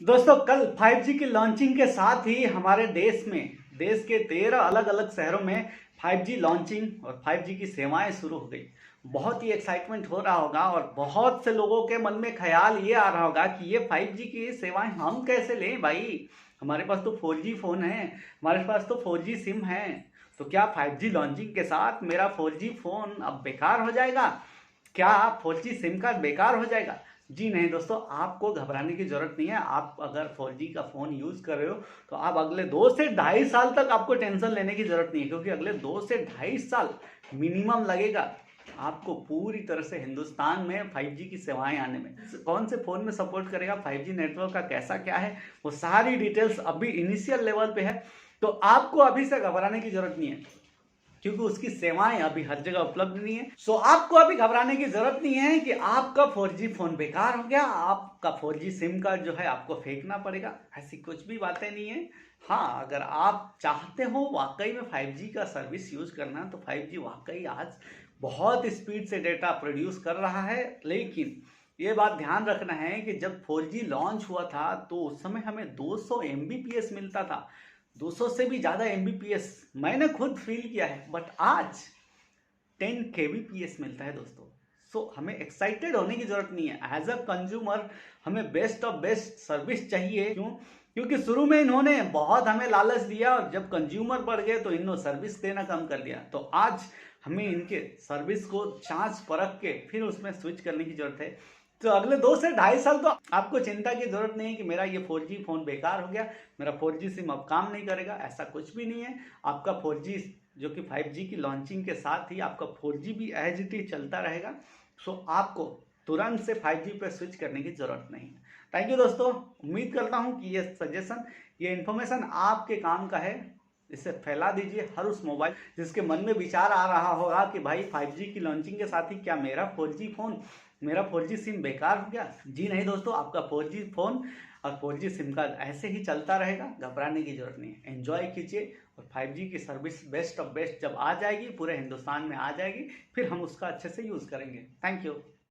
दोस्तों कल 5G की लॉन्चिंग के साथ ही हमारे देश के 13 अलग अलग शहरों में 5G लॉन्चिंग और 5G की सेवाएं शुरू हो गई। बहुत ही एक्साइटमेंट हो रहा होगा और बहुत से लोगों के मन में ख्याल ये आ रहा होगा कि ये 5G की सेवाएं हम कैसे लें भाई। हमारे पास तो 4G फोन है, हमारे पास तो 4G सिम है। तो क्या 5G लॉन्चिंग के साथ मेरा 4G फोन अब बेकार हो जाएगा? क्या 4G सिम कार्ड बेकार हो जाएगा? जी नहीं दोस्तों, आपको घबराने की जरूरत नहीं है। आप अगर 4G का फ़ोन यूज़ कर रहे हो तो आप अगले 2 से 2.5 साल तक आपको टेंशन लेने की ज़रूरत नहीं है, क्योंकि अगले 2 से 2.5 साल मिनिमम लगेगा आपको पूरी तरह से हिंदुस्तान में 5G की सेवाएं आने में। कौन से फ़ोन में सपोर्ट करेगा, 5G नेटवर्क का कैसा क्या है, वो सारी डिटेल्स अभी इनिशियल लेवल पे है। तो आपको अभी से घबराने की जरूरत नहीं है, क्योंकि उसकी सेवाएं अभी हर जगह उपलब्ध नहीं है। सो आपको अभी घबराने की जरूरत नहीं है कि आपका 4G फोन बेकार हो गया, आपका 4G सिम कार्ड जो है आपको फेंकना पड़ेगा। ऐसी कुछ भी बातें नहीं है। हाँ, अगर आप चाहते हो वाकई में 5G का सर्विस यूज करना, तो 5G वाकई आज बहुत स्पीड से डेटा प्रोड्यूस कर रहा है। लेकिन ये बात ध्यान रखना है कि जब 4G लॉन्च हुआ था तो उस समय हमें 200 Mbps मिलता था, 200 से भी ज़्यादा Mbps मैंने खुद फील किया है। बट आज 10 kbps मिलता है दोस्तों। सो हमें एक्साइटेड होने की जरूरत नहीं है। एज अ कंज्यूमर हमें बेस्ट ऑफ बेस्ट सर्विस चाहिए। क्यों? क्योंकि शुरू में इन्होंने बहुत हमें लालच दिया और जब कंज्यूमर बढ़ गए तो इन्होंने सर्विस देना कम कर दिया। तो आज हमें इनके सर्विस को जांच परख के फिर उसमें स्विच करने की जरूरत है। तो अगले 2 से 2.5 साल तो आपको चिंता की जरूरत नहीं है कि मेरा ये 4G फोन बेकार हो गया, मेरा 4G सिम अब काम नहीं करेगा। ऐसा कुछ भी नहीं है। आपका 4G जो कि 5G की लॉन्चिंग के साथ ही आपका 4G भी एज इट इज चलता रहेगा। सो आपको तुरंत से 5G पे स्विच करने की जरूरत नहीं है। थैंक यू दोस्तों। उम्मीद करता हूँ कि ये सजेशन, ये इन्फॉर्मेशन आपके काम का है। इसे फैला दीजिए हर उस मोबाइल जिसके मन में विचार आ रहा होगा कि भाई 5G की लॉन्चिंग के साथ ही क्या मेरा 4G फोन, मेरा 4G सिम बेकार हो गया। जी नहीं दोस्तों, आपका 4G फोन और 4G सिम कार्ड ऐसे ही चलता रहेगा। घबराने की जरूरत नहीं है। एंजॉय कीजिए और 5G की सर्विस बेस्ट ऑफ बेस्ट जब आ जाएगी, पूरे हिंदुस्तान में आ जाएगी, फिर हम उसका अच्छे से यूज़ करेंगे। Thank you.